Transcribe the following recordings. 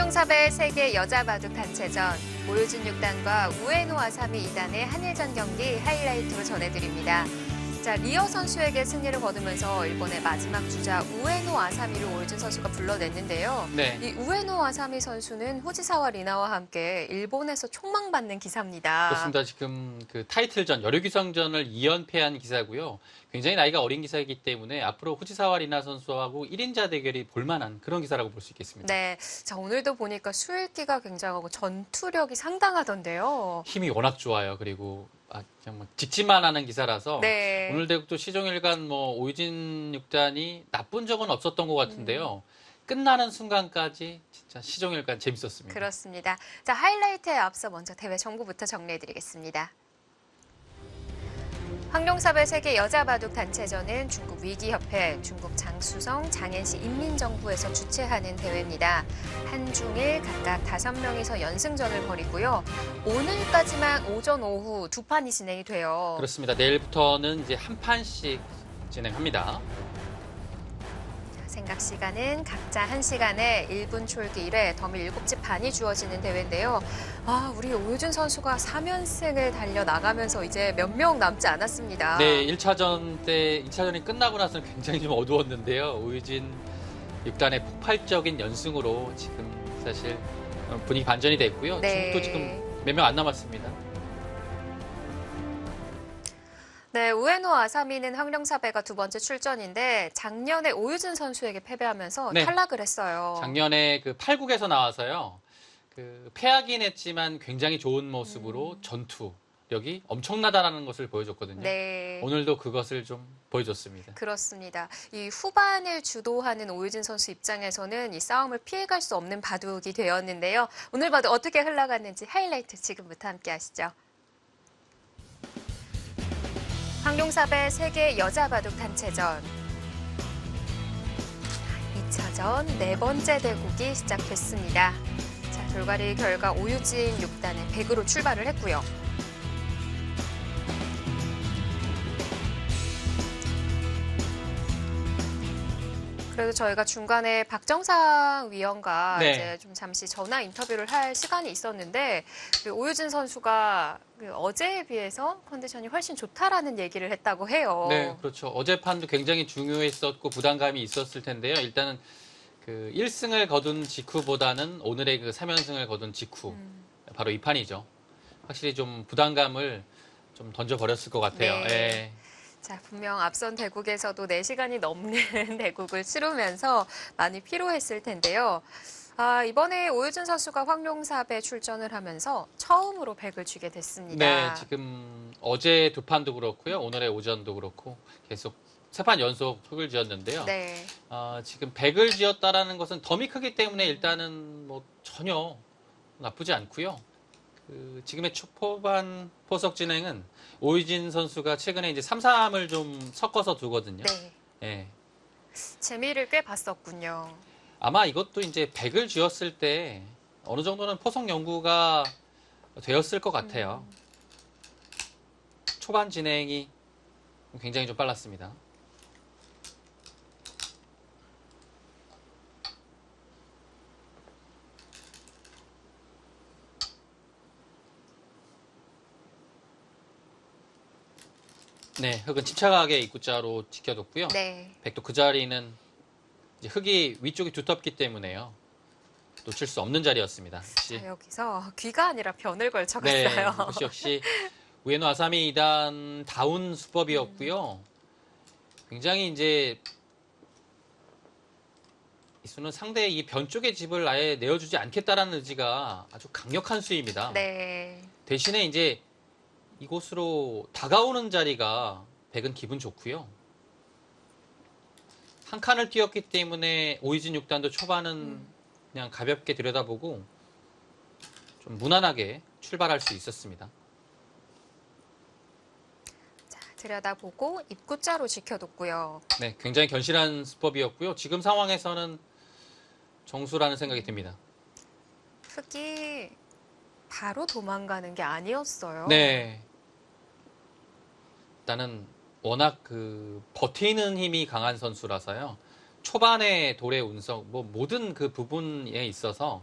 황룡사배 세계 여자 바둑 단체전 오유진 6단과 우에노 아사미 2단의 한일전 경기 하이라이트로 전해드립니다. 자, 리어 선수에게 승리를 거두면서 일본의 마지막 주자 우에노 아사미를 오유진 선수가 불러냈는데요. 네. 이 우에노 아사미 선수는 후지사와 리나와 함께 일본에서 촉망받는 기사입니다. 그렇습니다. 지금 그 타이틀전, 여류기성전을 2연패한 기사고요. 굉장히 나이가 어린 기사이기 때문에 앞으로 후지사와 리나 선수하고 1인자 대결이 볼만한 그런 기사라고 볼 수 있겠습니다. 네, 자 오늘도 보니까 수일기가 굉장하고 전투력이 상당하던데요. 힘이 워낙 좋아요. 그리고 그냥 뭐 직진만 하는 기사라서 네. 오늘 대국도 시종일관 오유진 6단이 나쁜 적은 없었던 것 같은데요. 끝나는 순간까지 진짜 시종일관 재밌었습니다. 그렇습니다. 자, 하이라이트에 앞서 먼저 대회 정보부터 정리해드리겠습니다. 황룡사배 세계 여자 바둑 단체전은 중국 위기협회, 중국 장수성, 장앤시 인민정부에서 주최하는 대회입니다. 한중일 각각 5명이서 연승전을 벌이고요. 오늘까지만 오전, 오후 두 판이 진행이 돼요. 그렇습니다. 내일부터는 이제 한 판씩 진행합니다. 생각 시간은 각자 1시간에 1분 촐기 1회, 더밀 7집 반이 주어지는 대회인데요. 우리 오유진 선수가 3연승을 달려나가면서 이제 몇 명 남지 않았습니다. 네, 1차전이 끝나고 나서는 굉장히 좀 어두웠는데요. 오유진 6단의 폭발적인 연승으로 지금 사실 분위기 반전이 됐고요. 네. 중국도 지금 몇 명 안 남았습니다. 네, 우에노 아사미는 황룡사배가 두 번째 출전인데 작년에 오유진 선수에게 패배하면서 네. 탈락을 했어요. 작년에 그 8국에서 나와서요. 그 패하긴 했지만 굉장히 좋은 모습으로 전투력이 엄청나다라는 것을 보여줬거든요. 네. 오늘도 그것을 좀 보여줬습니다. 그렇습니다. 이 후반을 주도하는 오유진 선수 입장에서는 이 싸움을 피해갈 수 없는 바둑이 되었는데요. 오늘 바둑 어떻게 흘러갔는지 하이라이트 지금부터 함께 하시죠. 황룡사배 세계 여자 바둑 단체전 2차전 네 번째 대국이 시작됐습니다. 자, 돌가리 결과 오유진 6단의 100으로 출발을 했고요. 그래서 저희가 중간에 박정상 위원과 네. 이제 좀 잠시 전화 인터뷰를 할 시간이 있었는데 오유진 선수가 어제에 비해서 컨디션이 훨씬 좋다라는 얘기를 했다고 해요. 네, 그렇죠. 어제 판도 굉장히 중요했었고 부담감이 있었을 텐데요. 일단은 그 1승을 거둔 직후보다는 오늘의 그 3연승을 거둔 직후 바로 이 판이죠. 확실히 좀 부담감을 좀 던져버렸을 것 같아요. 네. 예. 자, 분명 앞선 대국에서도 4시간이 넘는 대국을 치르면서 많이 피로했을 텐데요. 이번에 오유진 선수가 황룡사배 출전을 하면서 처음으로 100을 쥐게 됐습니다. 네, 지금 어제 두 판도 그렇고요. 오늘의 오전도 그렇고 계속 3판 연속 흑을 지었는데요. 네. 지금 100을 지었다라는 것은 덤이 크기 때문에 일단은 뭐 전혀 나쁘지 않고요. 지금의 초반 포석 진행은 오유진 선수가 최근에 이제 3-3을 좀 섞어서 두거든요. 네. 예. 재미를 꽤 봤었군요. 아마 이것도 이제 100을 쥐었을 때 어느 정도는 포석 연구가 되었을 것 같아요. 초반 진행이 굉장히 좀 빨랐습니다. 네, 흑은 침착하게 입구자로 지켜뒀고요. 네. 백도 그 자리는 이제 흑이 위쪽이 두텁기 때문에요. 놓칠 수 없는 자리였습니다. 자, 여기서 귀가 아니라 변을 네, 걸쳐갔어요. 이것이 역시 우에노 아사미 2단 다운 수법이었고요. 굉장히 이제 이수는 상대의 이 변 쪽의 집을 아예 내어주지 않겠다라는 의지가 아주 강력한 수입니다. 네. 대신에 이제 이곳으로 다가오는 자리가 백은 기분 좋고요. 한 칸을 뛰었기 때문에 오유진 6단도 초반은 그냥 가볍게 들여다보고 좀 무난하게 출발할 수 있었습니다. 자, 들여다보고 입구자로 지켜뒀고요. 네, 굉장히 견실한 수법이었고요. 지금 상황에서는 정수라는 생각이 듭니다. 흑이 바로 도망가는 게 아니었어요. 네. 일단은 워낙 그 버티는 힘이 강한 선수라서요. 초반에 돌의 운석, 뭐 모든 그 부분에 있어서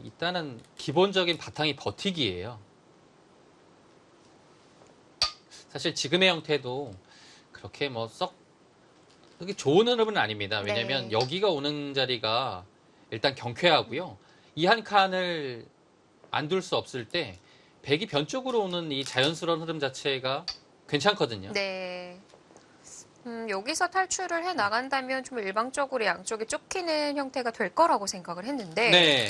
일단은 기본적인 바탕이 버티기예요. 사실 지금의 형태도 그렇게 뭐 썩 그게 좋은 흐름은 아닙니다. 왜냐하면 네. 여기가 오는 자리가 일단 경쾌하고요. 이 한 칸을 안 둘 수 없을 때 백이 변 쪽으로 오는 이 자연스러운 흐름 자체가 괜찮거든요. 네. 여기서 탈출을 해 나간다면 좀 일방적으로 양쪽에 쫓기는 형태가 될 거라고 생각을 했는데. 네.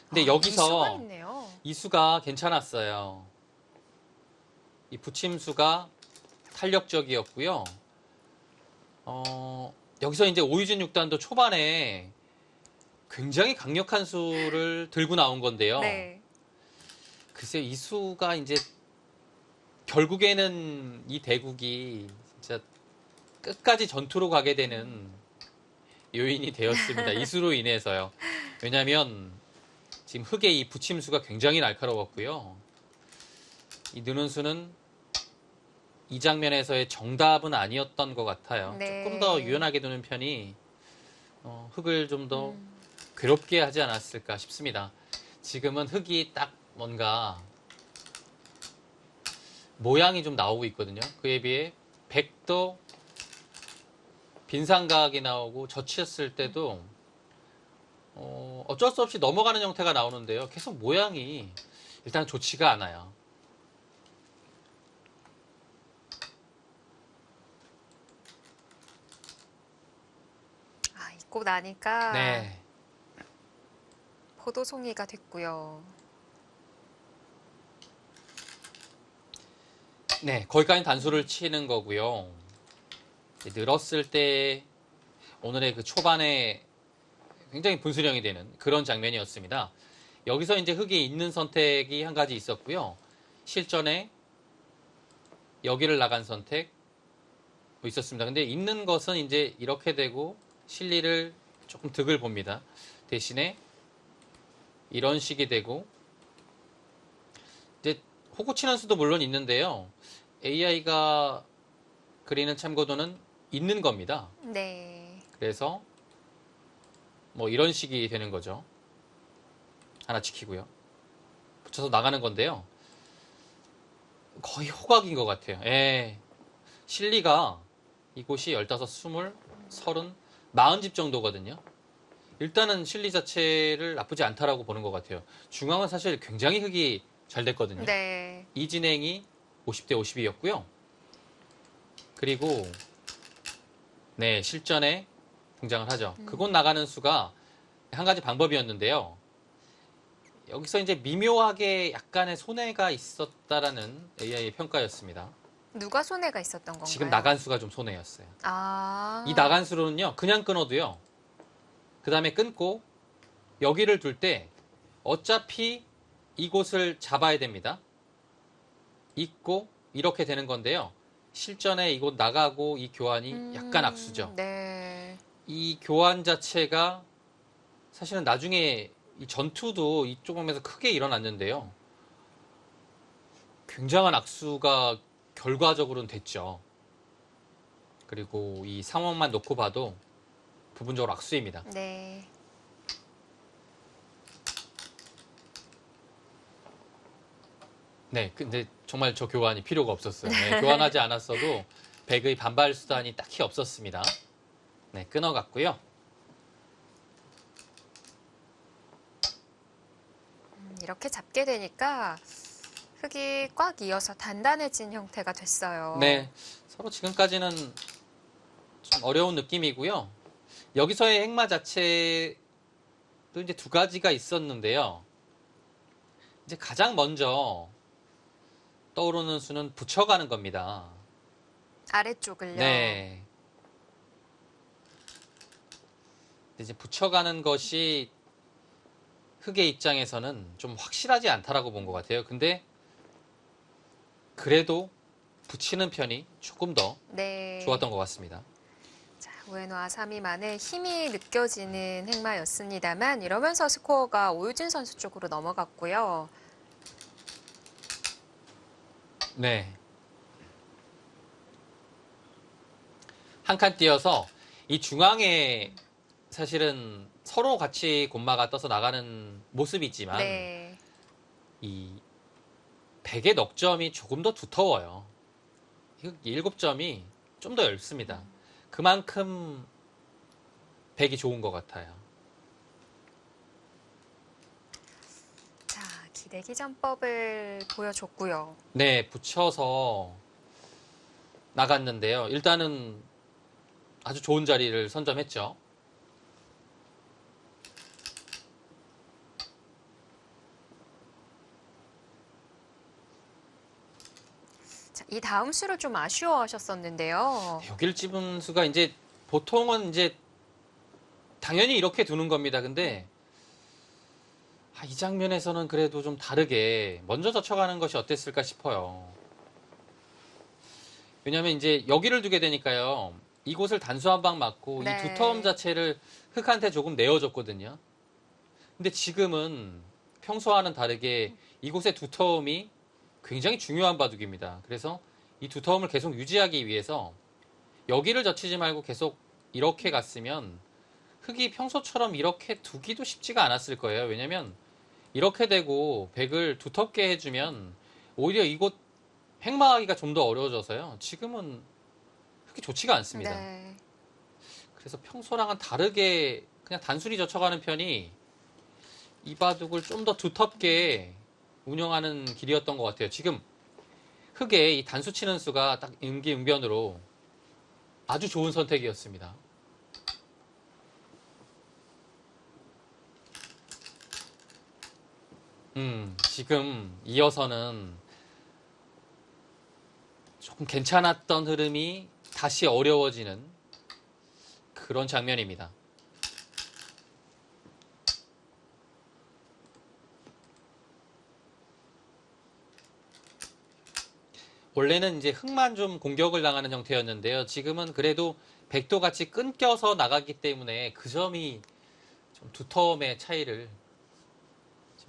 근데 이수가 여기서 있네요. 이수가 괜찮았어요. 이 붙임수가 탄력적이었고요. 여기서 이제 오유진 6단도 초반에 굉장히 강력한 수를 들고 나온 건데요. 네. 글쎄요, 이 수가 이제 결국에는 이 대국이 진짜 끝까지 전투로 가게 되는 요인이 되었습니다. 이 수로 인해서요. 왜냐하면 지금 흑의 이 붙임수가 굉장히 날카로웠고요. 이 느는 수는 이 장면에서의 정답은 아니었던 것 같아요. 네. 조금 더 유연하게 두는 편이 흑을 좀 더 괴롭게 하지 않았을까 싶습니다. 지금은 흑이 딱 뭔가 모양이 좀 나오고 있거든요. 그에 비해 백도 빈상각이 나오고 젖히었을 때도 어쩔 수 없이 넘어가는 형태가 나오는데요. 계속 모양이 일단 좋지가 않아요. 입고 나니까 네. 포도송이가 됐고요. 네, 거기까지 단수를 치는 거고요. 늘었을 때 오늘의 그 초반에 굉장히 분수령이 되는 그런 장면이었습니다. 여기서 이제 흑이 있는 선택이 한 가지 있었고요. 실전에 여기를 나간 선택 있었습니다. 근데 있는 것은 이제 이렇게 되고 실리를 조금 득을 봅니다. 대신에 이런 식이 되고 이제 호구 치는 수도 물론 있는데요. AI가 그리는 참고도는 있는 겁니다. 네. 그래서 뭐 이런 식이 되는 거죠. 하나 지키고요. 붙여서 나가는 건데요. 거의 호각인 것 같아요. 예. 실리가 이곳이 15, 20, 30, 40집 정도거든요. 일단은 실리 자체를 나쁘지 않다라고 보는 것 같아요. 중앙은 사실 굉장히 흑이 잘 됐거든요. 네. 이 진행이 50대 50이었고요. 그리고 네, 실전에 등장을 하죠. 그곳 나가는 수가 한 가지 방법이었는데요. 여기서 이제 미묘하게 약간의 손해가 있었다라는 AI의 평가였습니다. 누가 손해가 있었던 건가요? 지금 나간 수가 좀 손해였어요. 아. 이 나간 수로는요, 그냥 끊어도요. 그 다음에 끊고 여기를 둘 때 어차피 이곳을 잡아야 됩니다. 있고 이렇게 되는 건데요. 실전에 이곳 나가고 이 교환이 약간 악수죠. 네. 이 교환 자체가 사실은 나중에 이 전투도 이쪽 방면에서 크게 일어났는데요. 굉장한 악수가 결과적으로는 됐죠. 그리고 이 상황만 놓고 봐도 부분적으로 악수입니다. 네. 네, 근데 정말 저 교환이 필요가 없었어요. 네, 교환하지 않았어도 백의 반발 수단이 딱히 없었습니다. 네, 끊어갔고요. 이렇게 잡게 되니까 흙이 꽉 이어서 단단해진 형태가 됐어요. 네, 서로 지금까지는 좀 어려운 느낌이고요. 여기서의 행마 자체도 이제 두 가지가 있었는데요. 이제 가장 먼저 떠오르는 수는 붙여가는 겁니다. 아래쪽을요. 네. 이제 붙여가는 것이 흑의 입장에서는 좀 확실하지 않다라고 본 것 같아요. 근데 그래도 붙이는 편이 조금 더 네. 좋았던 것 같습니다. 자, 우에노 아사미만의 힘이 느껴지는 행마였습니다만 이러면서 스코어가 오유진 선수 쪽으로 넘어갔고요. 네. 한 칸 띄어서 이 중앙에 사실은 서로 같이 곰마가 떠서 나가는 모습이지만 네. 이 백의 넉점이 조금 더 두터워요. 흑 7점이 좀 더 얇습니다. 그만큼 백이 좋은 것 같아요. 자, 기대기 전법을 보여줬고요. 네, 붙여서 나갔는데요. 일단은 아주 좋은 자리를 선점했죠. 자, 이 다음 수를 좀 아쉬워하셨었는데요. 여길 집은 수가 이제 보통은 이제 당연히 이렇게 두는 겁니다. 근데 이 장면에서는 그래도 좀 다르게 먼저 젖혀가는 것이 어땠을까 싶어요. 왜냐하면 이제 여기를 두게 되니까요. 이곳을 단수 한 방 맞고 네. 이 두터움 자체를 흑한테 조금 내어줬거든요. 근데 지금은 평소와는 다르게 이곳의 두터움이 굉장히 중요한 바둑입니다. 그래서 이 두터움을 계속 유지하기 위해서 여기를 젖히지 말고 계속 이렇게 갔으면 흑이 평소처럼 이렇게 두기도 쉽지가 않았을 거예요. 왜냐면 이렇게 되고 백을 두텁게 해주면 오히려 이곳 팽마하기가 좀 더 어려워져서요. 지금은 흑이 좋지가 않습니다. 네. 그래서 평소랑은 다르게 그냥 단순히 젖혀가는 편이 이 바둑을 좀 더 두텁게 운영하는 길이었던 것 같아요. 지금 흑의 이 단수 치는 수가 딱 임기응변으로 아주 좋은 선택이었습니다. 지금 이어서는 조금 괜찮았던 흐름이 다시 어려워지는 그런 장면입니다. 원래는 이제 흑만 좀 공격을 당하는 형태였는데요. 지금은 그래도 백도 같이 끊겨서 나가기 때문에 그 점이 좀 두터움의 차이를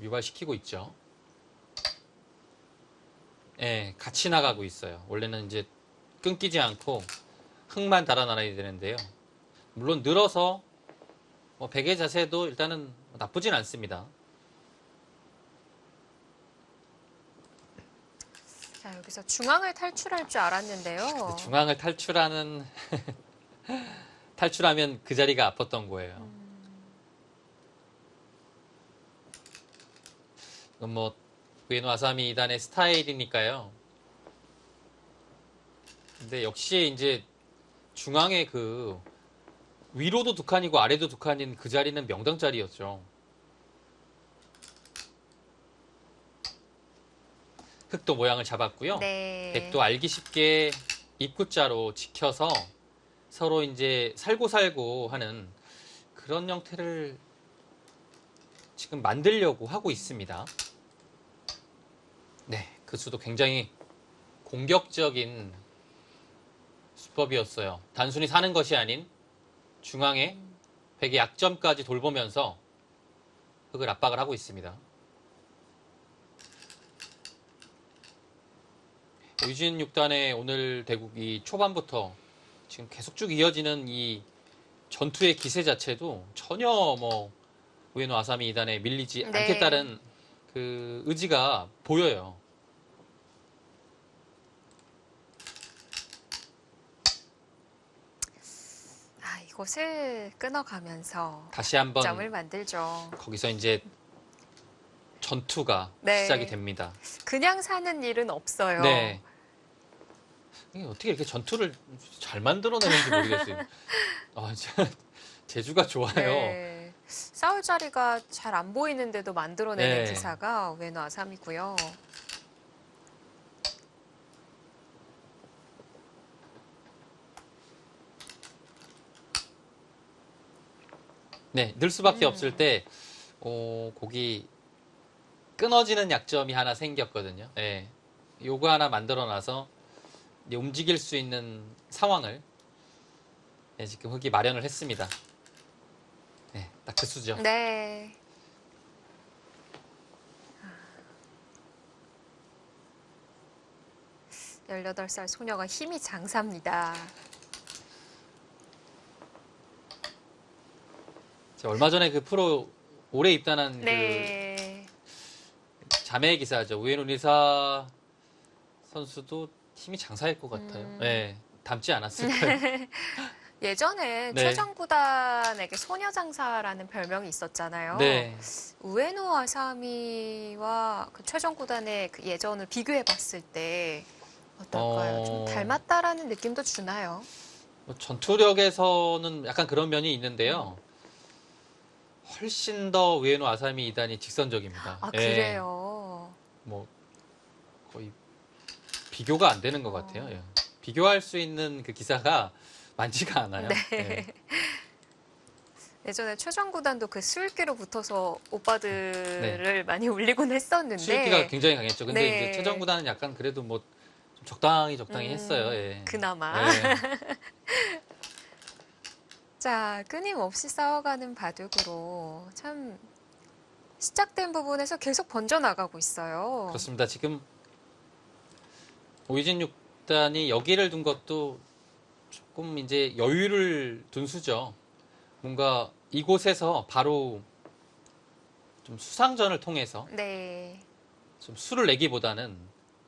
유발시키고 있죠. 예, 같이 나가고 있어요. 원래는 이제 끊기지 않고 흑만 달아나야 되는데요. 물론 늘어서 백의 자세도 일단은 나쁘진 않습니다. 자, 여기서 중앙을 탈출할 줄 알았는데요. 중앙을 탈출하면 그 자리가 아팠던 거예요. 이건 뭐 우에노 아사미 2단의 스타일이니까요. 근데 역시 이제 중앙에 그 위로도 두 칸이고 아래도 두 칸인 그 자리는 명당 자리였죠. 흑도 모양을 잡았고요. 네. 백도 알기 쉽게 입구자로 지켜서 서로 이제 살고살고 하는 그런 형태를 지금 만들려고 하고 있습니다. 네, 그 수도 굉장히 공격적인 수법이었어요. 단순히 사는 것이 아닌 중앙에 백의 약점까지 돌보면서 흑을 압박을 하고 있습니다. 유진 6단의 오늘 대국이 초반부터 지금 계속 쭉 이어지는 이 전투의 기세 자체도 전혀 뭐 우에노 아사미 2단에 밀리지 네. 않겠다는 그 의지가 보여요. 이곳을 끊어가면서 다시 한번 점을 만들죠. 거기서 이제 전투가 네. 시작이 됩니다. 그냥 사는 일은 없어요. 네. 이게 어떻게 이렇게 전투를 잘 만들어내는지 모르겠어요. 진짜 재주가 좋아요. 네. 싸울 자리가 잘 안 보이는데도 만들어내는 네. 기사가 우에노 아사미고요. 네, 늘 수밖에 없을 때, 곡이 끊어지는 약점이 하나 생겼거든요. 네, 요거 하나 만들어놔서 이제 움직일 수 있는 상황을 지금 흑이 마련을 했습니다. 네, 딱 그 수죠. 네. 아, 18살 소녀가 힘이 장사입니다. 얼마 전에 그 프로 올해 입단한 네. 그 자매 기사죠. 우에노 리사 선수도 힘이 장사일 것 같아요. 네, 닮지 않았을까요? 예전에 네. 최정구단에게 소녀장사라는 별명이 있었잖아요. 네. 우에노 아사미와 그 최정구단의 그 예전을 비교해봤을 때 어떨까요? 좀 닮았다라는 느낌도 주나요? 뭐 전투력에서는 약간 그런 면이 있는데요. 훨씬 더 우에노 아사미 2단이 직선적입니다. 아, 예. 그래요? 뭐 거의 비교가 안 되는 것 같아요. 예. 비교할 수 있는 그 기사가 많지가 않아요. 네. 예. 예전에 최정구단도 그 수익기로 붙어서 오빠들을 네. 많이 올리곤 했었는데. 수익기가 굉장히 강했죠. 근데 네. 이제 최정구단은 약간 그래도 뭐 좀 적당히 했어요. 예. 그나마. 예. 자, 끊임없이 싸워가는 바둑으로 참 시작된 부분에서 계속 번져나가고 있어요. 그렇습니다. 지금 오유진 6단이 여기를 둔 것도 조금 이제 여유를 둔 수죠. 뭔가 이곳에서 바로 좀 수상전을 통해서 네. 좀 수를 내기보다는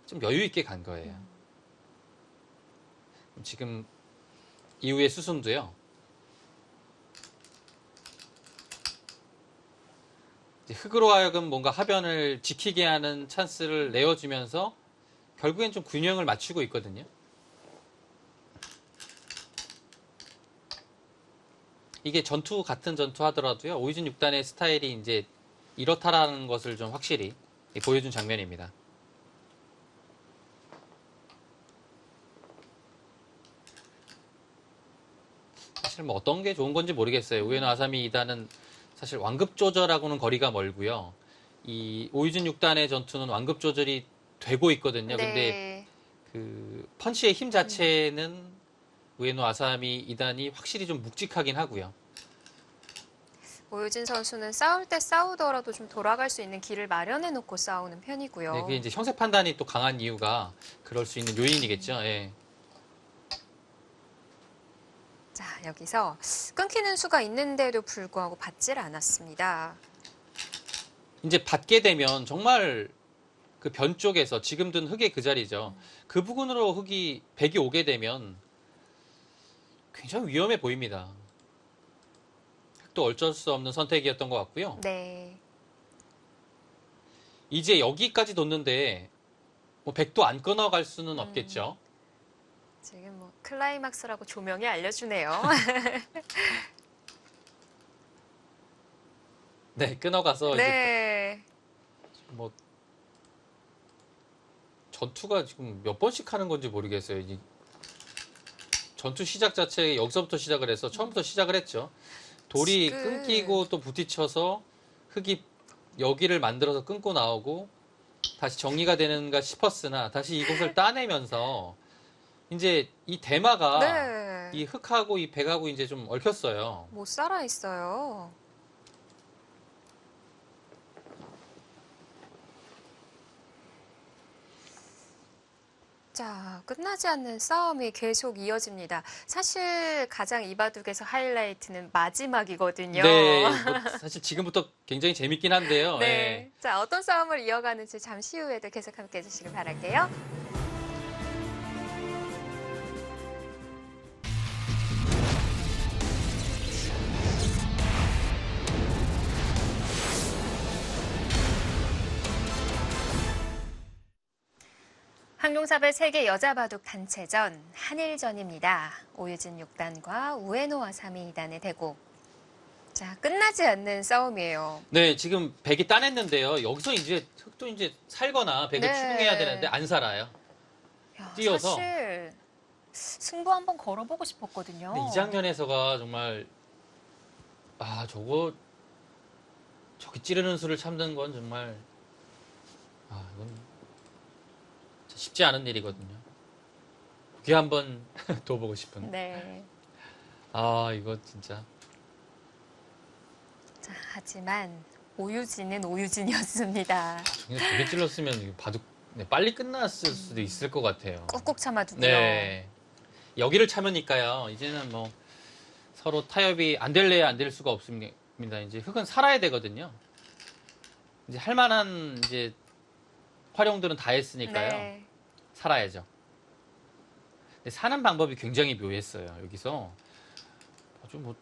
좀 여유 있게 간 거예요. 지금 이후의 수순도요. 이제 흑으로 하여금 뭔가 하변을 지키게 하는 찬스를 내어주면서 결국엔 좀 균형을 맞추고 있거든요. 이게 같은 전투 하더라도요. 오유진 6단의 스타일이 이제 이렇다라는 것을 좀 확실히 보여준 장면입니다. 사실 뭐 어떤 게 좋은 건지 모르겠어요. 우에노 아사미 2단은 사실 완급 조절하고는 거리가 멀고요. 이 오유진 6단의 전투는 완급 조절이 되고 있거든요. 네. 근데 그 펀치의 힘 자체는 우에노 아사미 2단이 확실히 좀 묵직하긴 하고요. 오유진 선수는 싸울 때 싸우더라도 좀 돌아갈 수 있는 길을 마련해 놓고 싸우는 편이고요. 네, 그게 이제 형세 판단이 또 강한 이유가 그럴 수 있는 요인이겠죠. 예. 자, 여기서 끊기는 수가 있는데도 불구하고 받질 않았습니다. 이제 받게 되면 정말 그 변 쪽에서 지금 둔 흑의 그 자리죠. 그 부분으로 백이 오게 되면 굉장히 위험해 보입니다. 흑도 어쩔 수 없는 선택이었던 것 같고요. 네. 이제 여기까지 뒀는데 뭐 백도 안 끊어갈 수는 없겠죠. 지금 뭐 클라이막스라고 조명이 알려주네요. 네, 끊어가서 이제 네. 뭐 전투가 지금 몇 번씩 하는 건지 모르겠어요. 이 전투 시작 자체 여기서부터 시작을 해서 처음부터 시작을 했죠. 돌이 지금. 끊기고 또 부딪혀서 흑이 여기를 만들어서 끊고 나오고 다시 정리가 되는가 싶었으나 다시 이곳을 따내면서 이제 이 대마가 네. 이 흑하고 이 백하고 이제 좀 얽혔어요. 못 살아 있어요. 자, 끝나지 않는 싸움이 계속 이어집니다. 사실 가장 이 바둑에서 하이라이트는 마지막이거든요. 네, 뭐 사실 지금부터 굉장히 재밌긴 한데요. 네. 예. 자, 어떤 싸움을 이어가는지 잠시 후에도 계속 함께 해주시길 바랄게요. 항공사별 세계 여자 바둑 단체전 한일전입니다. 오유진 6단과 우에노 아사미 2단의 대국. 자, 끝나지 않는 싸움이에요. 네, 지금 백이 따냈는데요. 여기서 이제 흑도 이제 살거나 백을 네. 추궁해야 되는데 안 살아요. 야, 뛰어서. 사실 승부 한번 걸어보고 싶었거든요. 근데 이 장면에서가 정말 저기 찌르는 수를 참는 건 정말 이건 진짜 쉽지 않은 일이거든요. 그게 한번 더 보고 싶은. 네. 이거 진짜. 자, 하지만 오유진은 오유진이었습니다. 그냥 저게 찔렀으면 이거 빨리 끝났을 수도 있을 것 같아요. 꾹꾹 참아두고요. 네. 여기를 참으니까요. 이제는 뭐 서로 타협이 안 될래야 안 될 수가 없습니다. 이제 흙은 살아야 되거든요. 이제 할 만한 이제 활용들은 다 했으니까요. 네. 살아야죠. 근데 사는 방법이 굉장히 묘했어요. 여기서 아주 뭐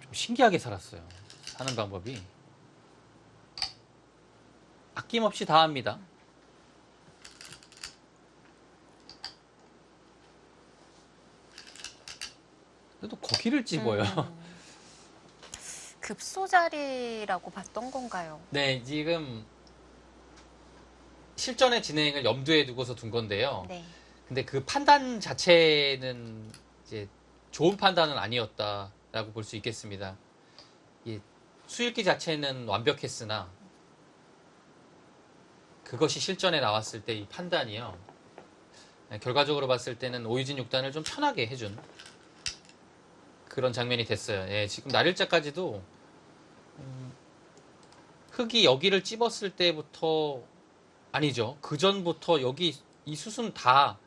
좀 신기하게 살았어요. 사는 방법이 아낌없이 다 합니다. 그래도 거기를 집어요. 급소 자리라고 봤던 건가요? 네, 지금 실전의 진행을 염두에 두고서 둔 건데요. 네. 근데 그 판단 자체는 이제 좋은 판단은 아니었다라고 볼 수 있겠습니다. 이 수읽기 자체는 완벽했으나 그것이 실전에 나왔을 때 이 판단이요. 결과적으로 봤을 때는 오유진 6단을 좀 편하게 해준 그런 장면이 됐어요. 예, 지금 날일자까지도 흙이 여기를 찝었을 때부터 아니죠. 그 전부터 여기 이 숯은 다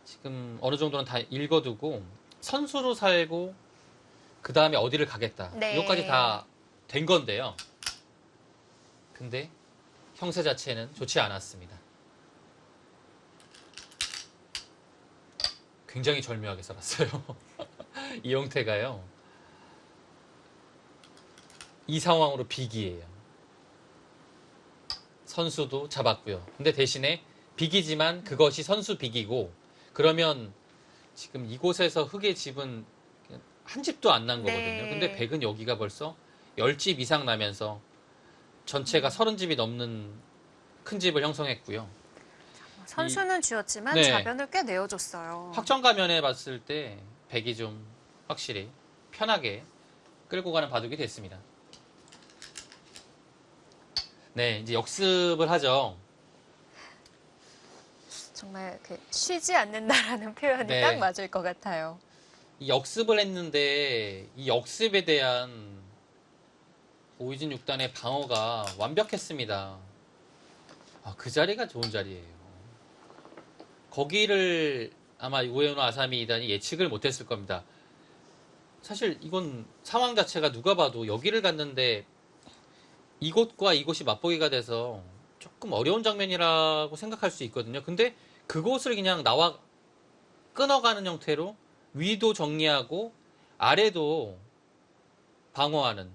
지금 어느 정도는 다 읽어두고 선수로 살고 그 다음에 어디를 가겠다. 네. 이것까지 다 된 건데요. 근데 형세 자체는 좋지 않았습니다. 굉장히 절묘하게 살았어요. 이 형태가요. 이 상황으로 비기예요. 선수도 잡았고요. 근데 대신에 비기지만 그것이 선수 비기고 그러면 지금 이곳에서 흙의 집은 한 집도 안 난 거거든요. 네. 근데 백은 여기가 벌써 10집 이상 나면서 전체가 30집이 넘는 큰 집을 형성했고요. 선수는 쥐었지만 네. 자변을 꽤 내어줬어요. 확정가면에 봤을 때 백이 좀 확실히 편하게 끌고 가는 바둑이 됐습니다. 네, 이제 역습을 하죠. 정말 쉬지 않는다라는 표현이 네. 딱 맞을 것 같아요. 이 역습을 했는데 이 역습에 대한 오유진 6단의 방어가 완벽했습니다. 아, 그 자리가 좋은 자리예요. 거기를 아마 우에노 아사미 2단이 예측을 못했을 겁니다. 사실 이건 상황 자체가 누가 봐도 여기를 갔는데 이곳과 이곳이 맞보기가 돼서 조금 어려운 장면이라고 생각할 수 있거든요. 근데 그곳을 그냥 나와 끊어가는 형태로 위도 정리하고 아래도 방어하는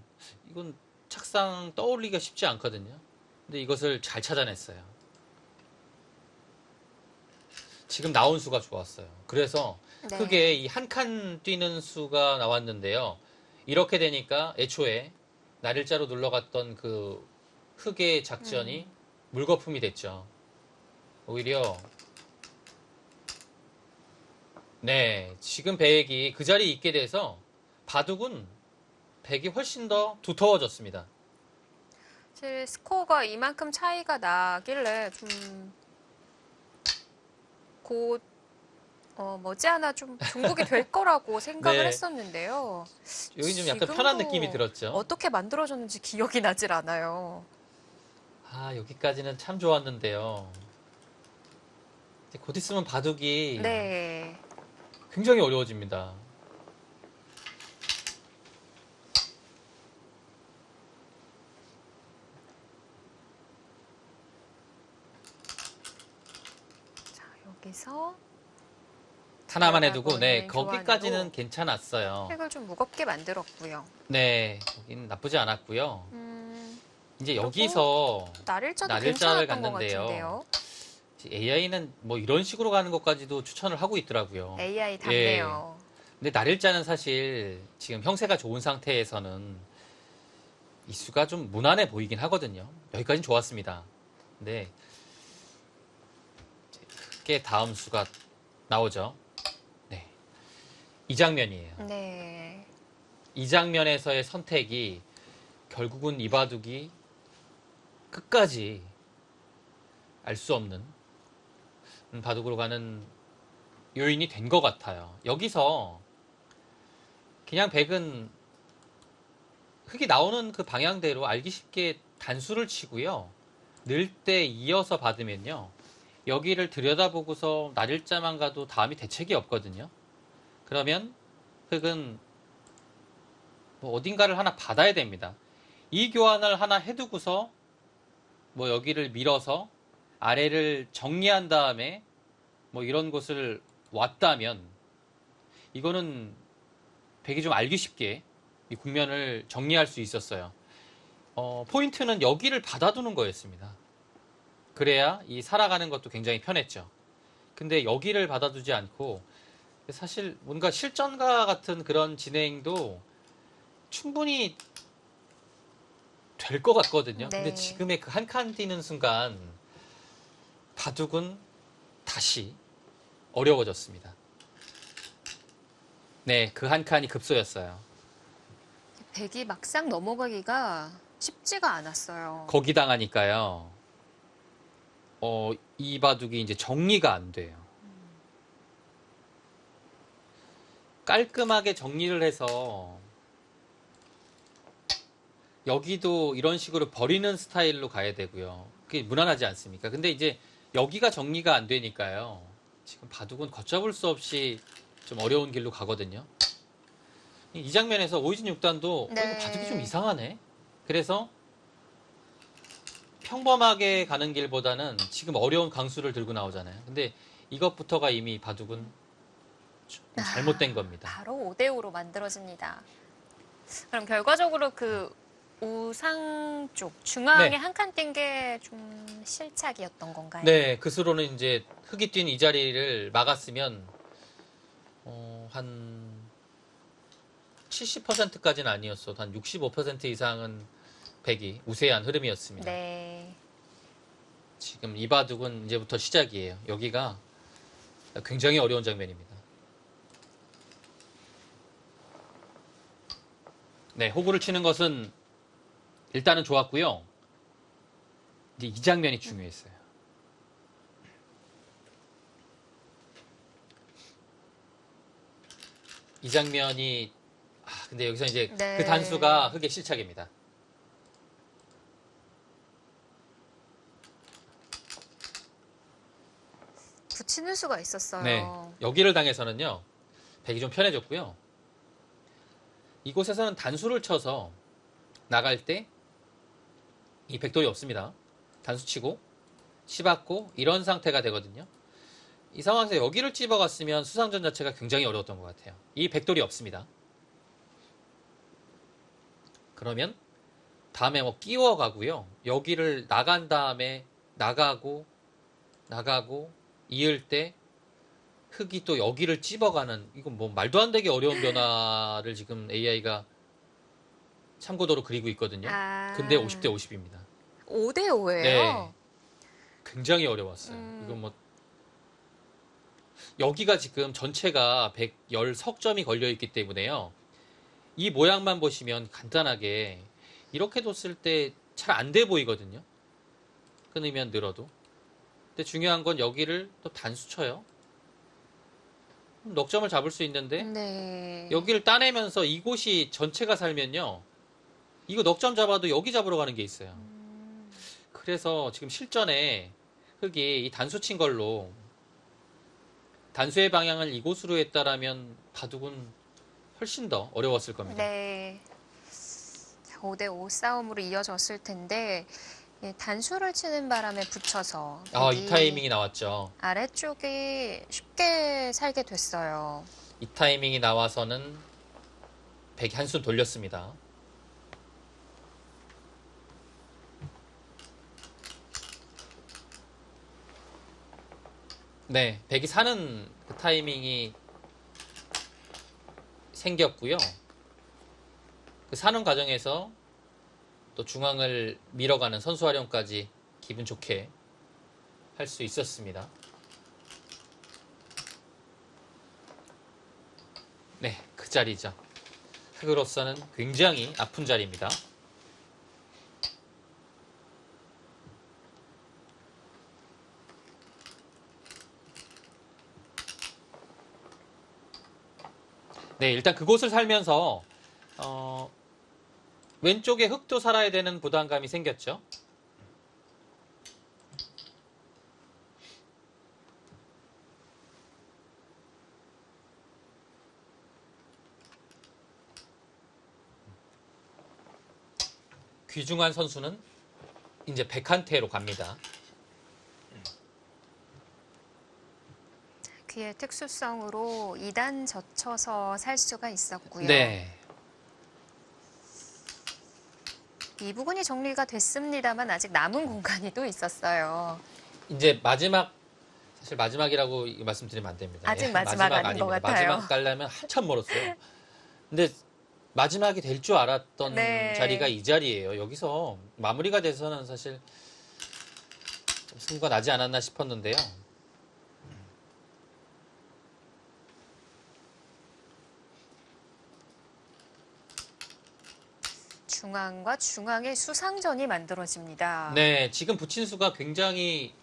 이건 착상 떠올리기가 쉽지 않거든요. 근데 이것을 잘 찾아냈어요. 지금 나온 수가 좋았어요. 그래서 네. 흙에 이 한 칸 뛰는 수가 나왔는데요. 이렇게 되니까 애초에 날일자로 눌러갔던 그 흙의 작전이 물거품이 됐죠. 오히려 네, 지금 백이 그 자리에 있게 돼서 바둑은 백이 훨씬 더 두터워졌습니다. 사실 스코어가 이만큼 차이가 나길래 좀 곧 머지않아 좀 중국이 될 거라고 생각을 네. 했었는데요. 여기 좀 약간 지금도 편한 느낌이 들었죠. 어떻게 만들어졌는지 기억이 나질 않아요. 아, 여기까지는 참 좋았는데요. 이제 곧 있으면 바둑이 네. 굉장히 어려워집니다. 자, 여기서 하나만 들어가고 해두고, 네, 있는 거기까지는 교환으로 괜찮았어요. 획을 좀 무겁게 만들었고요. 네, 여기는 나쁘지 않았고요. 이제 그리고 여기서 날일자도 날일자를 괜찮았던 것 갔는데요. 같은데요. AI는 뭐 이런 식으로 가는 것까지도 추천을 하고 있더라고요. AI 답네요. 근데 날일자는 사실 지금 형세가 좋은 상태에서는 이 수가 좀 무난해 보이긴 하거든요. 여기까지는 좋았습니다. 근데 크게 다음 수가 나오죠. 네, 이 장면이에요. 네. 이 장면에서의 선택이 결국은 이 바둑이 끝까지 알 수 없는 바둑으로 가는 요인이 된 것 같아요. 여기서 그냥 백은 흙이 나오는 그 방향대로 알기 쉽게 단수를 치고요. 늘 때 이어서 받으면요. 여기를 들여다보고서 날일자만 가도 다음이 대책이 없거든요. 그러면 흙은 뭐 어딘가를 하나 받아야 됩니다. 이 교환을 하나 해두고서 뭐 여기를 밀어서 아래를 정리한 다음에 뭐 이런 곳을 왔다면 이거는 백이 좀 알기 쉽게 이 국면을 정리할 수 있었어요. 포인트는 여기를 받아두는 거였습니다. 그래야 이 살아가는 것도 굉장히 편했죠. 근데 여기를 받아두지 않고 사실 뭔가 실전과 같은 그런 진행도 충분히 될 것 같거든요. 근데 네. 지금의 그 한 칸 뛰는 순간 바둑은 다시 어려워졌습니다. 네, 그 한 칸이 급소였어요. 백이 막상 넘어가기가 쉽지가 않았어요. 거기 당하니까요. 이 바둑이 이제 정리가 안 돼요. 깔끔하게 정리를 해서 여기도 이런 식으로 버리는 스타일로 가야 되고요. 그게 무난하지 않습니까? 근데 이제 여기가 정리가 안 되니까요. 지금 바둑은 걷잡을 수 없이 좀 어려운 길로 가거든요. 이 장면에서 오이진 6단도 네. 이거 바둑이 좀 이상하네. 그래서 평범하게 가는 길보다는 지금 어려운 강수를 들고 나오잖아요. 근데 이것부터가 이미 바둑은 좀 잘못된 겁니다. 바로 5대5로 만들어집니다. 그럼 결과적으로 그 우상 쪽, 중앙에 네. 한 칸 뛴 게 좀 실착이었던 건가요? 네, 그 수로는 이제 흙이 뛴 이 자리를 막았으면 한 70%까지는 아니었어도 한 65% 이상은 백이 우세한 흐름이었습니다. 네. 지금 이 바둑은 이제부터 시작이에요. 여기가 굉장히 어려운 장면입니다. 네, 호구를 치는 것은 일단은 좋았고요. 이제 이 장면이 중요했어요. 이 장면이 근데 여기서 이제 네. 그 단수가 흙의 실착입니다. 붙이는 수가 있었어요. 네, 여기를 당해서는요. 백이 좀 편해졌고요. 이곳에서는 단수를 쳐서 나갈 때 이 백돌이 없습니다. 단수 치고 치받고 이런 상태가 되거든요. 이 상황에서 여기를 찝어갔으면 수상전 자체가 굉장히 어려웠던 것 같아요. 이 백돌이 없습니다. 그러면 다음에 뭐 끼워가고요. 여기를 나간 다음에 나가고 이을 때 흙이 또 여기를 찝어가는 이건 뭐 말도 안 되게 어려운 변화를 지금 AI가 참고도로 그리고 있거든요. 근데 50대 50입니다. 5대5예요? 네. 굉장히 어려웠어요. 이건 뭐 여기가 지금 전체가 110석점이 걸려 있기 때문에요. 이 모양만 보시면 간단하게 이렇게 뒀을 때 잘 안 돼 보이거든요. 끊으면 늘어도. 근데 중요한 건 여기를 또 단수 쳐요. 넉점을 잡을 수 있는데 네. 여기를 따내면서 이곳이 전체가 살면요. 이거 넉점 잡아도 여기 잡으러 가는 게 있어요. 그래서 지금 실전에 흙이 이 단수 친 걸로 단수의 방향을 이곳으로 했다라면 바둑은 훨씬 더 어려웠을 겁니다. 네. 5대5 싸움으로 이어졌을 텐데 단수를 치는 바람에 붙여서 이 타이밍이 나왔죠. 아래쪽이 쉽게 살게 됐어요. 이 타이밍이 나와서는 백이 한숨 돌렸습니다. 네, 백이 사는 그 타이밍이 생겼고요. 그 사는 과정에서 또 중앙을 밀어가는 선수 활용까지 기분 좋게 할 수 있었습니다. 네, 그 자리죠. 흑으로서는 굉장히 아픈 자리입니다. 네, 일단 그곳을 살면서 왼쪽에 흙도 살아야 되는 부담감이 생겼죠. 귀중한 선수는 이제 백한테로 갑니다. 귀의 특수성으로 2단 젖혀서 살 수가 있었고요. 네. 이 부분이 정리가 됐습니다만 아직 남은 공간이 또 있었어요. 이제 사실 마지막이라고 말씀드리면 안 됩니다. 아직 예, 마지막 아닌 아닙니다. 것 같아요. 마지막 가려면 한참 멀었어요. 근데 마지막이 될 줄 알았던 네. 자리가 이 자리예요. 여기서 마무리가 돼서는 사실 좀 승부가 나지 않았나 싶었는데요. 중앙과 중앙의 수상전이 만들어집니다. 네, 지금 붙인 수가 굉장히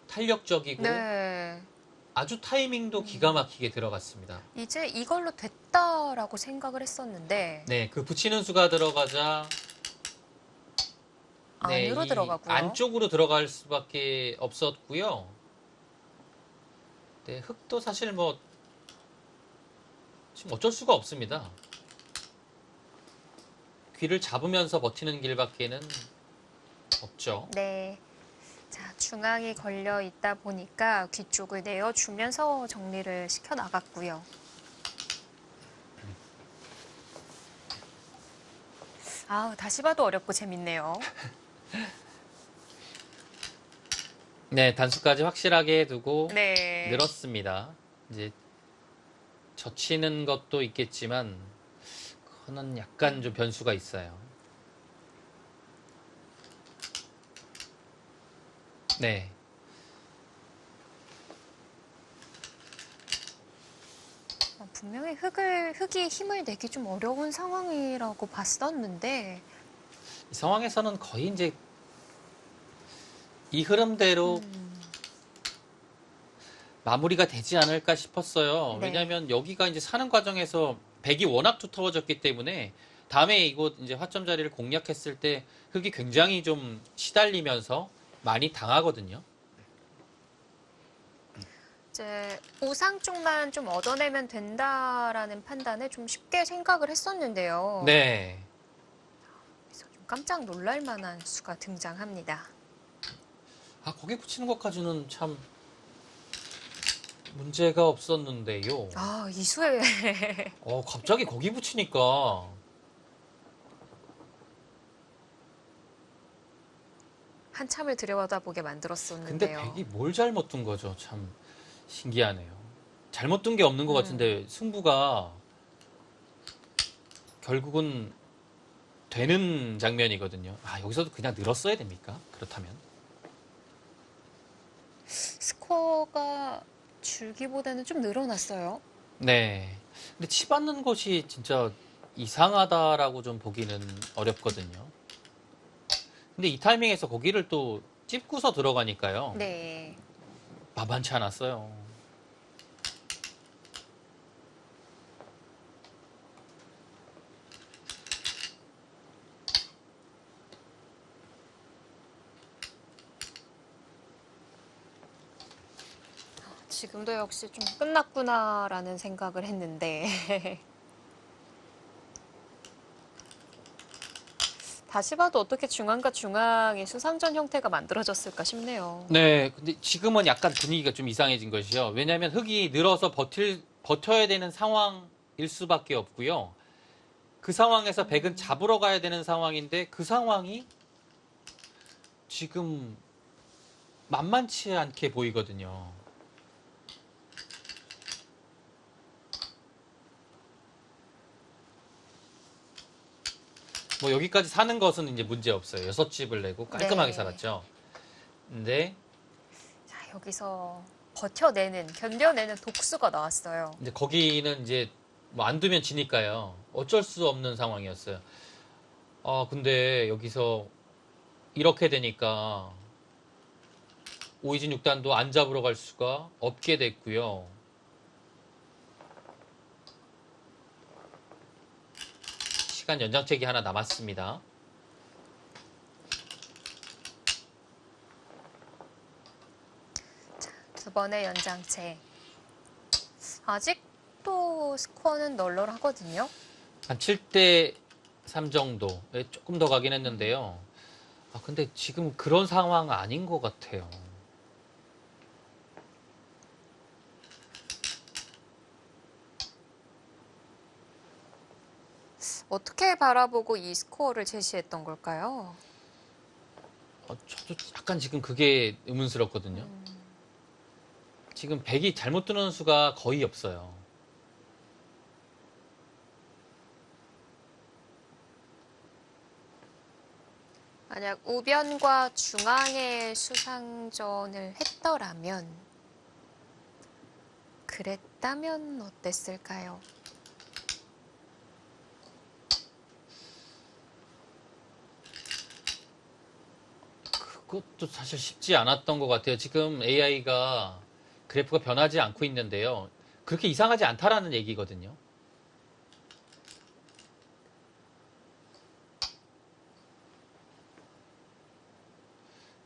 탄력적이고 네. 아주 타이밍도 기가 막히게 들어갔습니다. 이제 이걸로 됐다라고 생각을 했었는데 네, 그 붙이는 수가 들어가자 안으로 이 들어가고요. 안쪽으로 들어갈 수밖에 없었고요. 네, 흙도 사실 뭐 지금 어쩔 수가 없습니다. 귀를 잡으면서 버티는 길밖에는 없죠. 네. 자, 중앙이 걸려 있다 보니까 귀 쪽을 내어주면서 정리를 시켜 나갔고요. 아, 다시 봐도 어렵고 재밌네요. 네, 단수까지 확실하게 두고 네. 늘었습니다. 이제 젖히는 것도 있겠지만 그거는 약간 좀 변수가 있어요. 네. 분명히 흙이 힘을 내기 좀 어려운 상황이라고 봤었는데 이 상황에서는 거의 이제 이 흐름대로 마무리가 되지 않을까 싶었어요. 네. 왜냐하면 여기가 이제 사는 과정에서 백이 워낙 두터워졌기 때문에 다음에 이곳 이제 화점 자리를 공략했을 때 흙이 굉장히 좀 시달리면서 많이 당하거든요. 이제 우상 쪽만 좀 얻어내면 된다라는 판단에 좀 쉽게 생각을 했었는데요. 네. 그래서 좀 깜짝 놀랄 만한 수가 등장합니다. 아, 거기 붙이는 것까지는 참 문제가 없었는데요. 아, 이 수에 갑자기 거기 붙이니까 한참을 들여다보게 근데 만들었었는데요. 백이 뭘 잘못 둔 거죠? 참 신기하네요. 잘못 둔 게 없는 것 같은데 승부가 결국은 되는 장면이거든요. 아, 여기서도 그냥 늘었어야 됩니까? 그렇다면. 스코어가 줄기보다는 좀 늘어났어요. 네. 근데 치받는 것이 진짜 이상하다라고 좀 보기는 어렵거든요. 근데 이 타이밍에서 거기를 또 찝고서 들어가니까요. 네. 만만치 않았어요. 지금도 역시 좀 끝났구나라는 생각을 했는데 다시 봐도 어떻게 중앙과 중앙의 수상전 형태가 만들어졌을까 싶네요. 네, 근데 지금은 약간 분위기가 좀 이상해진 것이요. 왜냐하면 흙이 늘어서 버텨야 되는 상황일 수밖에 없고요. 그 상황에서 백은 잡으러 가야 되는 상황인데 그 상황이 지금 만만치 않게 보이거든요. 뭐 여기까지 사는 것은 이제 문제 없어요. 6집을 내고 깔끔하게 네. 살았죠. 근데 자, 여기서 버텨내는, 견뎌내는 독수가 나왔어요. 이제 거기는 이제 뭐 안 두면 지니까요. 어쩔 수 없는 상황이었어요. 근데 여기서 이렇게 되니까 오이진 6단도 안 잡으러 갈 수가 없게 됐고요. 시간 연장책이 하나 남았습니다. 두 번의 연장체. 아직도 스코어는 널널하거든요. 한 7대 3 정도에 조금 더 가긴 했는데요. 근데 지금 그런 상황 아닌 것 같아요. 어떻게 바라보고 이 스코어를 제시했던 걸까요? 저도 약간 지금 그게 의문스럽거든요. 지금 100이 잘못 뜨는 수가 거의 없어요. 만약 우변과 중앙의 수상전을 했더라면, 그랬다면 어땠을까요? 그것도 사실 쉽지 않았던 것 같아요. 지금 AI가 그래프가 변하지 않고 있는데요. 그렇게 이상하지 않다라는 얘기거든요.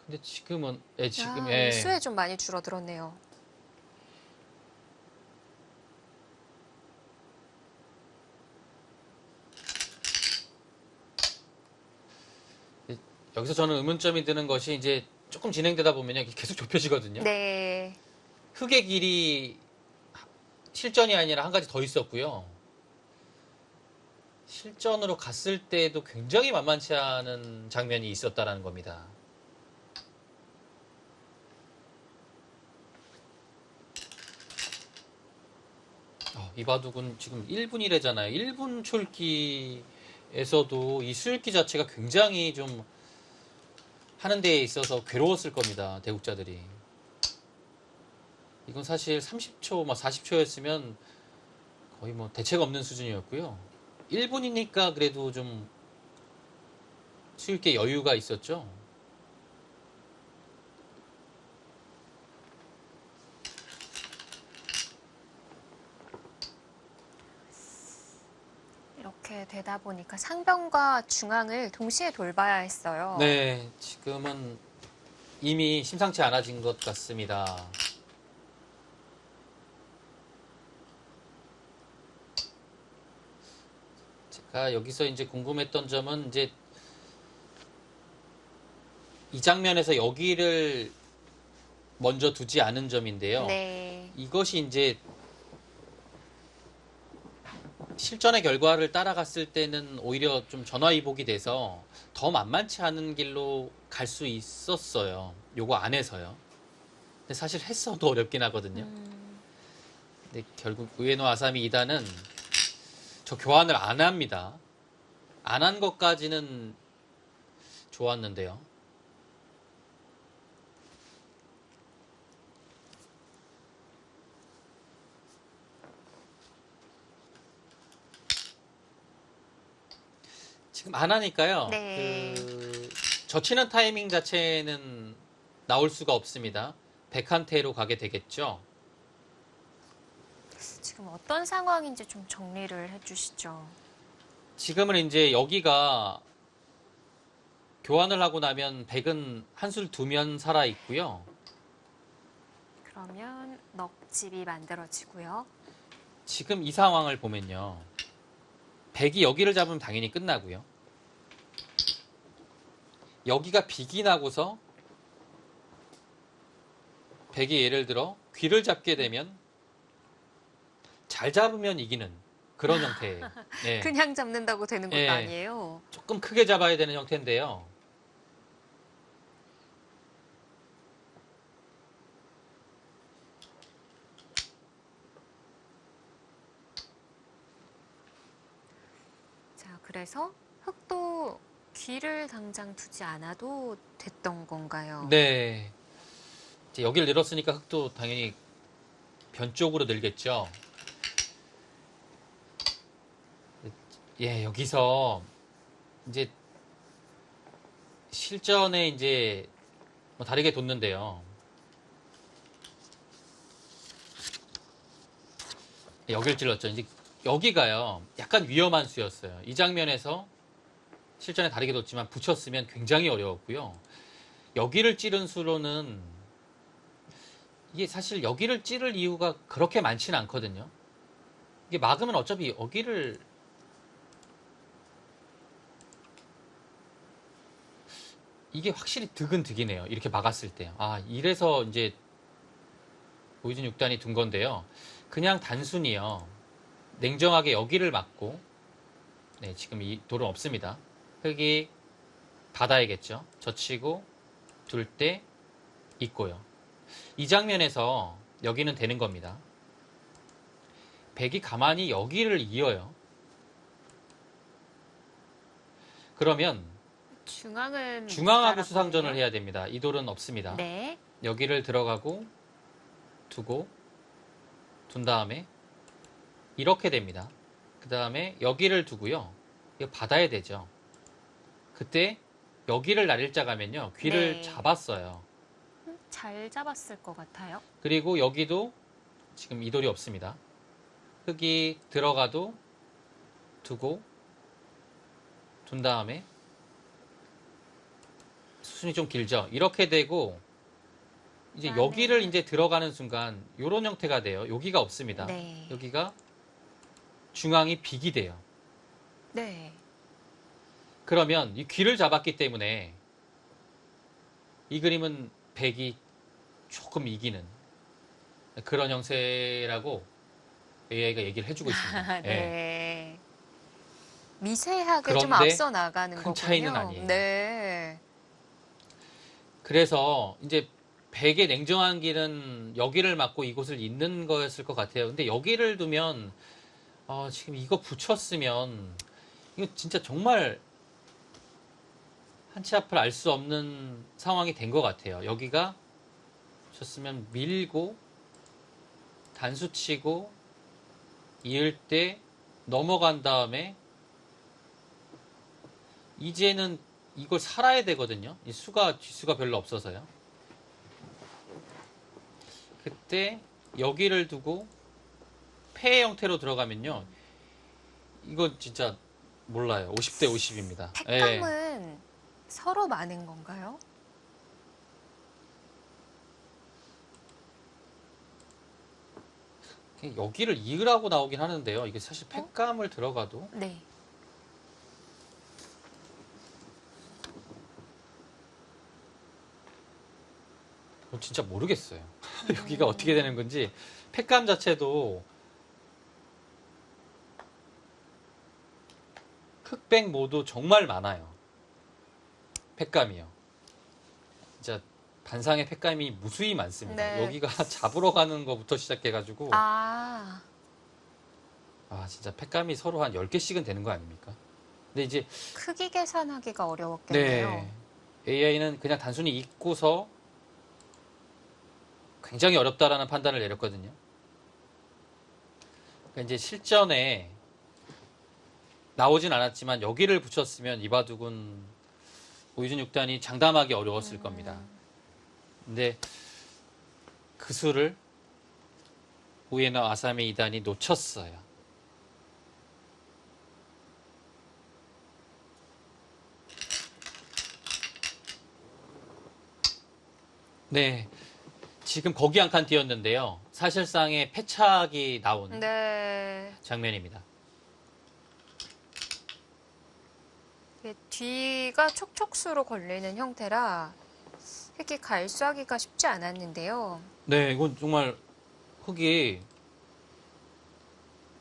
근데 지금은, 수에 좀 많이 줄어들었네요. 여기서 저는 의문점이 드는 것이 이제 조금 진행되다 보면요. 계속 좁혀지거든요. 네. 흑의 길이 실전이 아니라 한 가지 더 있었고요. 실전으로 갔을 때도 굉장히 만만치 않은 장면이 있었다라는 겁니다. 이 바둑은 지금 1분이래잖아요. 1분 출기에서도 이 수읽기 자체가 굉장히 좀 하는 데에 있어서 괴로웠을 겁니다. 대국자들이. 이건 사실 30초, 40초였으면 거의 뭐 대책 없는 수준이었고요. 1분이니까 그래도 좀 수읽기에 여유가 있었죠. 이렇게 되다 보니까 상변과 중앙을 동시에 돌봐야 했어요. 네, 지금은 이미 심상치 않아진 것 같습니다. 제가 여기서 이제 궁금했던 점은 이제 이 장면에서 여기를 먼저 두지 않은 점인데요. 네. 이것이 이제 실전의 결과를 따라갔을 때는 오히려 좀 전화위복이 돼서 더 만만치 않은 길로 갈 수 있었어요. 요거 안에서요. 근데 사실 했어도 어렵긴 하거든요. 근데 결국 우에노 아사미 2단은 저 교환을 안 합니다. 안 한 것까지는 좋았는데요. 지금 안 하니까요. 네. 젖히는 타이밍 자체는 나올 수가 없습니다. 백한테로 가게 되겠죠. 지금 어떤 상황인지 좀 정리를 해주시죠. 지금은 이제 여기가 교환을 하고 나면 백은 한술 두면 살아 있고요. 그러면 넉집이 만들어지고요. 지금 이 상황을 보면요. 백이 여기를 잡으면 당연히 끝나고요. 여기가 빅이 나고서 백이 예를 들어 귀를 잡게 되면 잘 잡으면 이기는 그런 형태예요. 네. 그냥 잡는다고 되는 것도 네. 아니에요. 조금 크게 잡아야 되는 형태인데요. 자, 그래서 흑도 귀를 당장 두지 않아도 됐던 건가요? 네. 이제 여기를 늘었으니까 흑도 당연히 변 쪽으로 늘겠죠. 여기서 이제 실전에 이제 뭐 다르게 뒀는데요. 여길 찔렀죠. 이제 여기가요. 약간 위험한 수였어요. 이 장면에서 실전에 다르게 뒀지만 붙였으면 굉장히 어려웠고요. 여기를 찌른 수로는 이게 사실 여기를 찌를 이유가 그렇게 많지는 않거든요. 이게 막으면 어차피 여기를 이게 확실히 득은 득이네요. 이렇게 막았을 때. 아, 이래서 이제 오이준 6단이 둔 건데요. 그냥 단순히요. 냉정하게 여기를 막고, 네, 지금 이 돌은 없습니다. 흙이 닫아야겠죠. 젖히고 둘 때 있고요. 이 장면에서 여기는 되는 겁니다. 백이 가만히 여기를 이어요. 그러면 중앙하고 수상전을 해야 됩니다. 이 돌은 없습니다. 네. 여기를 들어가고 두고 둔 다음에 이렇게 됩니다. 그 다음에 여기를 두고요. 이거 받아야 되죠. 그때 여기를 날일자 가면요. 귀를 네. 잡았어요. 잘 잡았을 것 같아요. 그리고 여기도 지금 이 돌이 없습니다. 흙이 들어가도 두고 둔 다음에 수순이 좀 길죠. 이렇게 되고 이제 아, 여기를 네. 이제 들어가는 순간 이런 형태가 돼요. 여기가 없습니다. 네. 여기가 중앙이 빅이 돼요. 네. 그러면 이 귀를 잡았기 때문에 이 그림은 백이 조금 이기는 그런 형태라고 AI가 얘기를 해주고 있습니다. 네. 예. 미세하게 좀 그런데 앞서 나가는 큰 거군요. 차이는 아니에요. 네. 그래서 이제 백의 냉정한 길은 여기를 막고 이곳을 잇는 거였을 것 같아요. 근데 여기를 두면 지금 이거 붙였으면 이거 진짜 정말 한 치 앞을 알 수 없는 상황이 된 것 같아요. 여기가 붙였으면 밀고 단수 치고 이을 때 넘어간 다음에 이제는 이걸 살아야 되거든요. 이 수가 뒷수가 별로 없어서요. 그때 여기를 두고 패의 형태로 들어가면요. 이건 진짜 몰라요. 50대 50입니다. 팩감은 서로 많은 건가요? 여기를 이으라고 나오긴 하는데요. 이게 사실 팩감을 들어가도 네. 진짜 모르겠어요. 여기가 어떻게 되는 건지 팩감 자체도 흑백 모두 정말 많아요. 팩감이요. 진짜 반상의 팩감이 무수히 많습니다. 네. 여기가 잡으러 가는 것부터 시작해가지고 아, 진짜 팩감이 서로 한 10개씩은 되는 거 아닙니까? 근데 이제 크기 계산하기가 어려웠겠네요. 네, AI는 그냥 단순히 읽고서 굉장히 어렵다라는 판단을 내렸거든요. 그러니까 이제 실전에 나오진 않았지만 여기를 붙였으면 이 바둑은 오이준 6단이 장담하기 어려웠을 겁니다. 근데 그 수를 우에노 아사미 2단이 놓쳤어요. 네, 지금 거기 한 칸 띄었는데요. 사실상의 패착이 나온 네. 장면입니다. 이게 뒤가 촉촉수로 걸리는 형태라 흙이 갈수하기가 쉽지 않았는데요. 네, 이건 정말 흙이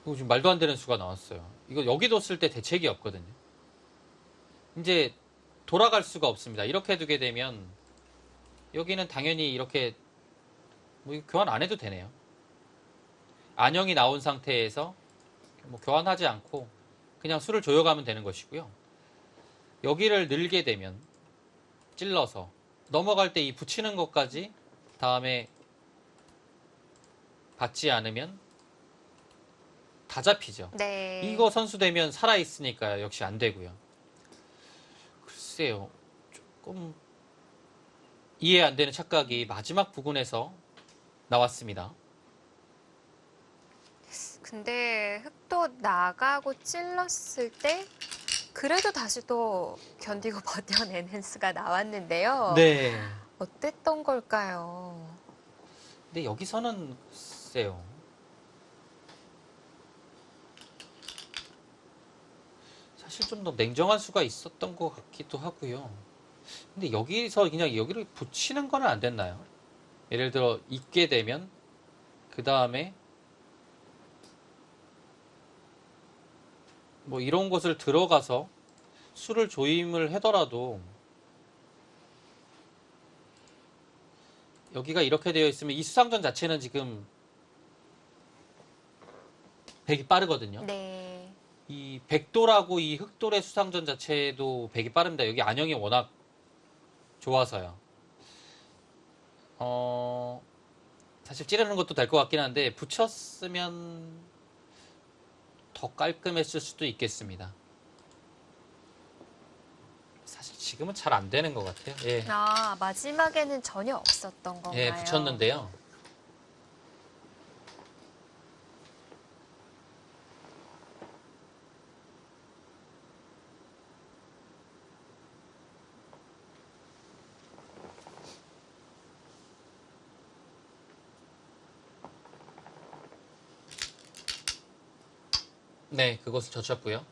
이거 지금 말도 안 되는 수가 나왔어요. 이거 여기 뒀을 때 대책이 없거든요. 이제 돌아갈 수가 없습니다. 이렇게 두게 되면 여기는 당연히 이렇게 뭐 이거 교환 안 해도 되네요. 안형이 나온 상태에서 뭐 교환하지 않고 그냥 수를 조여가면 되는 것이고요. 여기를 늘게 되면 찔러서 넘어갈 때 이 붙이는 것까지 다음에 받지 않으면 다 잡히죠. 네. 이거 선수되면 살아있으니까요. 역시 안 되고요. 글쎄요. 조금 이해 안 되는 착각이 마지막 부분에서 나왔습니다. 근데 흙도 나가고 찔렀을 때 그래도 다시 또 견디고 버텨내는 수가 나왔는데요. 네. 어땠던 걸까요? 근데 여기서는 글쎄요. 사실 좀 더 냉정한 수가 있었던 것 같기도 하고요. 근데 여기서 그냥 여기를 붙이는 거는 안 됐나요? 예를 들어 있게 되면 그 다음에 뭐 이런 곳을 들어가서 수를 조임을 하더라도 여기가 이렇게 되어 있으면 이 수상전 자체는 지금 백이 빠르거든요. 네. 이 백돌하고 이 흑돌의 수상전 자체도 백이 빠릅니다. 여기 안형이 워낙 좋아서요. 사실 찌르는 것도 될 것 같긴 한데 붙였으면 더 깔끔했을 수도 있겠습니다. 사실 지금은 잘 안 되는 것 같아요. 예, 아, 마지막에는 전혀 없었던 건가요? 예, 붙였는데요. 네, 그것을 젖혔고요.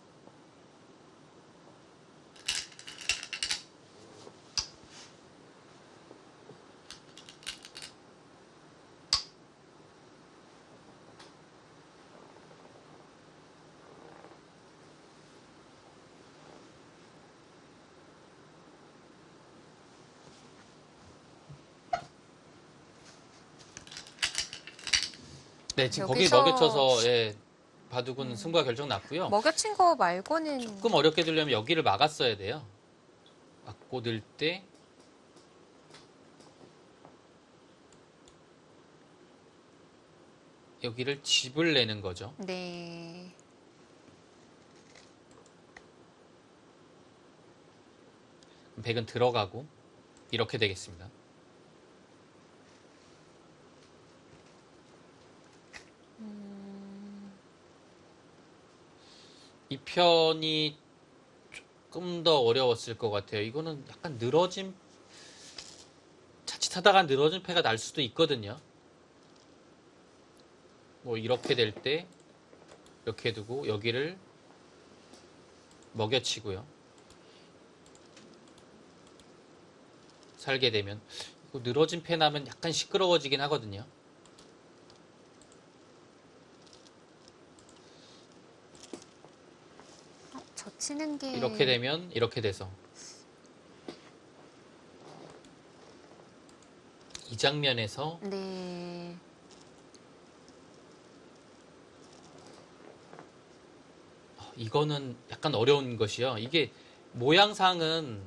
네, 지금 거기 여기서 먹여쳐서 예, 바둑은 승부가 결정 났고요. 먹여친 거 말고는 조금 어렵게 들려면 여기를 막았어야 돼요. 막고 들 때 여기를 집을 내는 거죠. 네. 백은 들어가고 이렇게 되겠습니다. 이 편이 조금 더 어려웠을 것 같아요. 이거는 약간 늘어진 자칫하다가 늘어진 패가 날 수도 있거든요. 뭐 이렇게 될 때 이렇게 두고 여기를 먹여치고요. 살게 되면 이거 늘어진 패 나면 약간 시끄러워지긴 하거든요. 젖히는 게 이렇게 되면 이렇게 돼서 이 장면에서 네. 이거는 약간 어려운 것이요. 이게 모양상은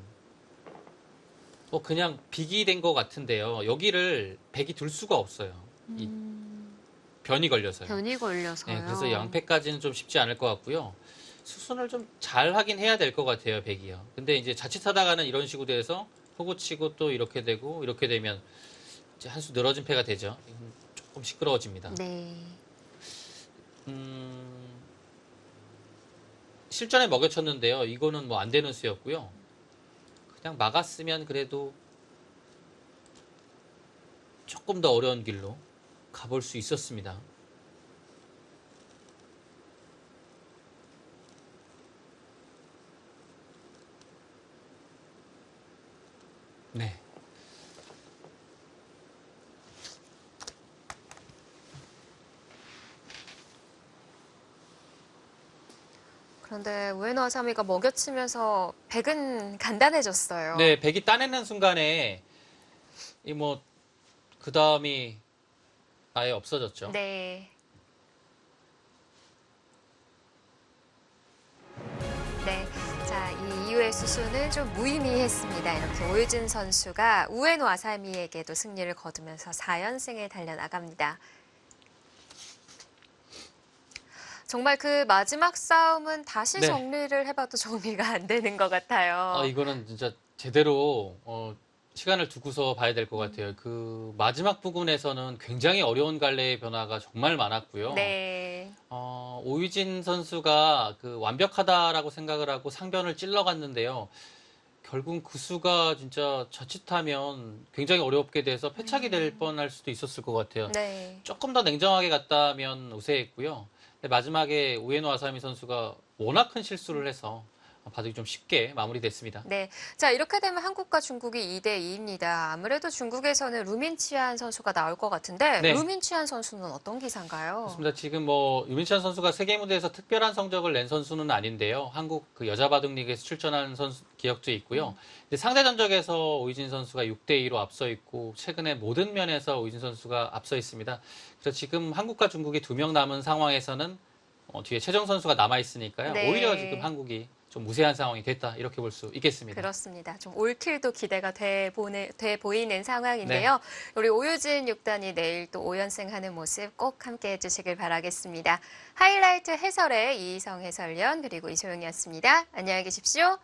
뭐 그냥 빅이 된 것 같은데요. 여기를 백이 둘 수가 없어요. 이 변이 걸려서요. 변이 걸려서요. 네, 그래서 양패까지는 좀 쉽지 않을 것 같고요. 수순을 좀 잘 하긴 해야 될 것 같아요, 백이요. 근데 이제 자칫하다가는 이런 식으로 돼서 호구 치고 또 이렇게 되고 이렇게 되면 이제 한 수 늘어진 패가 되죠. 이건 조금 시끄러워집니다. 네. 실전에 먹여쳤는데요. 이거는 뭐 안 되는 수였고요. 그냥 막았으면 그래도 조금 더 어려운 길로 가볼 수 있었습니다. 네. 그런데 우에노 아사미가 먹여치면서 백은 간단해졌어요. 네, 백이 따내는 순간에 이 뭐 그 다음이 아예 없어졌죠. 네. 네. 자, 이 이후의 수순은 좀 무의미했습니다. 이렇게 오유진 선수가 우에노 아사미에게도 승리를 거두면서 4연승에 달려나갑니다. 정말 그 마지막 싸움은 다시 네. 정리를 해봐도 정리가 안 되는 것 같아요. 이거는 진짜 제대로 시간을 두고서 봐야 될 것 같아요. 그 마지막 부분에서는 굉장히 어려운 갈래의 변화가 정말 많았고요. 네. 오유진 선수가 그 완벽하다라고 생각을 하고 상변을 찔러갔는데요. 결국 그 수가 진짜 자칫하면 굉장히 어렵게 돼서 패착이 될 뻔할 수도 있었을 것 같아요. 네. 조금 더 냉정하게 갔다면 우세했고요. 근데 마지막에 우에노 아사미 선수가 워낙 큰 실수를 해서 바둑이 좀 쉽게 마무리됐습니다. 네. 자, 이렇게 되면 한국과 중국이 2대2입니다. 아무래도 중국에서는 루민치안 선수가 나올 것 같은데 네. 루민치안 선수는 어떤 기사인가요? 그렇습니다. 지금 뭐 유민찬 선수가 세계 무대에서 특별한 성적을 낸 선수는 아닌데요. 한국 그 여자 바둑 리그에서 출전한 선수 기억도 있고요. 이제 상대 전적에서 오이진 선수가 6대2로 앞서 있고 최근에 모든 면에서 오이진 선수가 앞서 있습니다. 그래서 지금 한국과 중국이 2명 남은 상황에서는 뒤에 최정 선수가 남아 있으니까요. 네. 오히려 지금 한국이 좀 무세한 상황이 됐다 이렇게 볼 수 있겠습니다. 그렇습니다. 좀 올킬도 기대가 돼 보이는 상황인데요. 우리 오유진 6단이 내일 또 5연승 하는 모습 꼭 함께 해주시길 바라겠습니다. 하이라이트 해설의 이희성 해설위원 그리고 이소영이었습니다. 안녕히 계십시오.